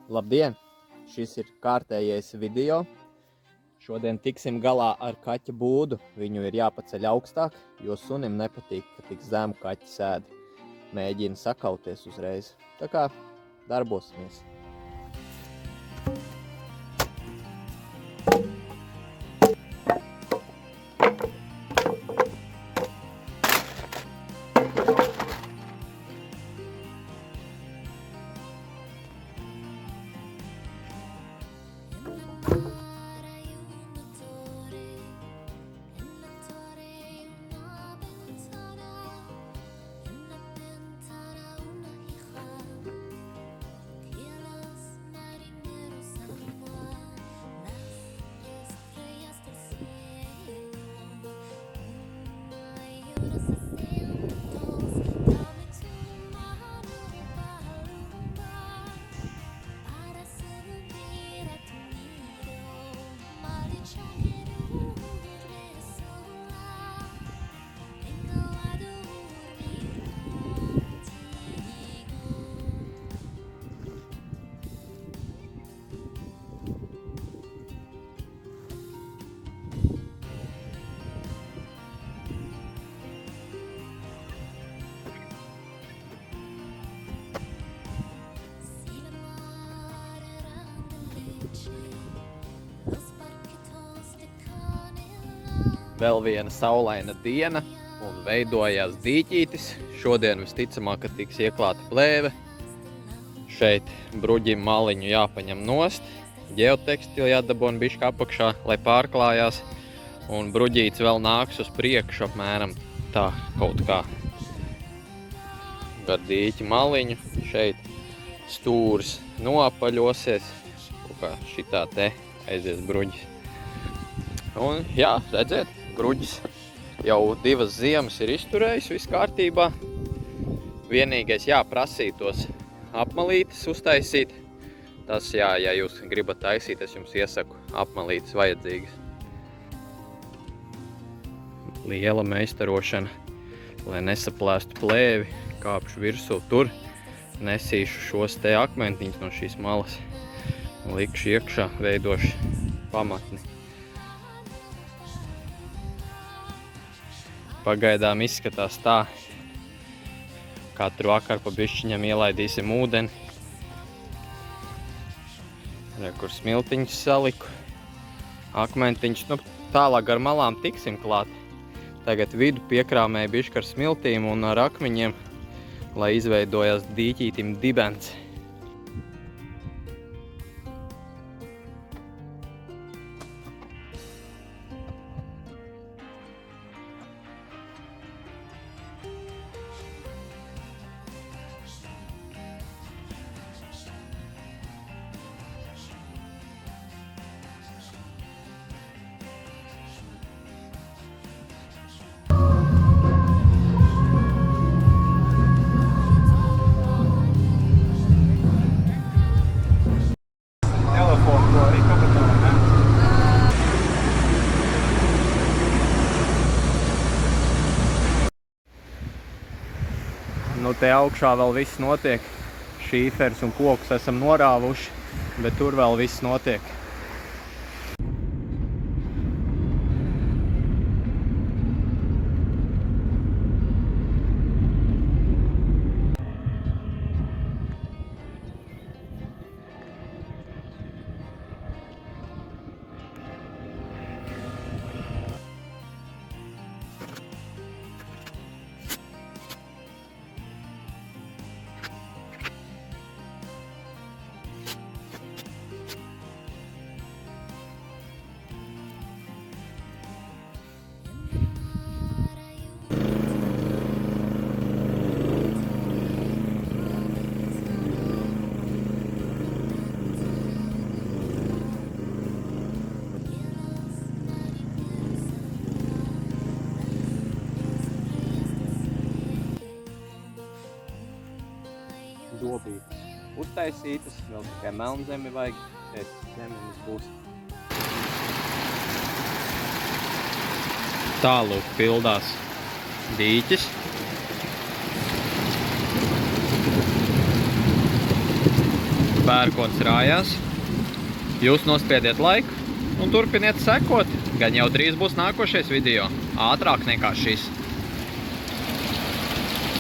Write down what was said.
Labdien! Šis ir kārtējais video. Šodien tiksim galā ar kaķa būdu. Viņu ir jāpaceļ augstāk, jo sunim nepatīk, ka tik zemu kaķi sēd. Mēģina sakauties uzreiz. Tā kā darbosimies. Vēl viena saulaina diena un veidojās dīķītis. Šodien visticamāk, ka tiks ieklāta plēve. Šeit bruģim maliņu jāpaņem nost. Ģeotekstili jādabona bišķi apakšā, lai pārklājās. Un bruģīts vēl nāks uz priekšu apmēram tā kaut kā. Gar dīķi maliņu. Šeit stūris noapaļosies. Kaut kā šitā te aizies bruģis. Un jā, redziet, bruģis jau 2 ziemas ir izturējis, viss kārtībā. Vienīgais prasītos apmalītes uztaisīt. Tas ja jūs gribat taisīt, es jums iesaku apmalītes vajadzīgas. Liela meistarošana, lai nesaplēstu plēvi, kāpšu virsū tur. Nesīšu šos te akmentiņus no šīs malas un likšu iekšā, veidošu pamatni. Pagaidām izskatās tā. Katru vakaru pa bišķiņam ielaidīsim ūdeni. Re, kur smiltiņus saliku. Akmentiņus, tālāk ar malām tiksim klāt. Tagad vidu piekrāmēju bišķi ar smiltīm un ar akmeņiem, lai izveidojās dīķītim dibens. Nu te augšā vēl viss notiek. Šīferis un kokus esam norāvuši, bet tur vēl viss notiek. Dobītas uztaisītas, vēl tikai melnzemi vajag, šeit zemenis būs. Tālūk pildās dīķis. Pērkons rājās. Jūs nospiediet laiku un turpiniet sekot. Gan jau drīz būs nākošais video. Ātrāk nekā šis.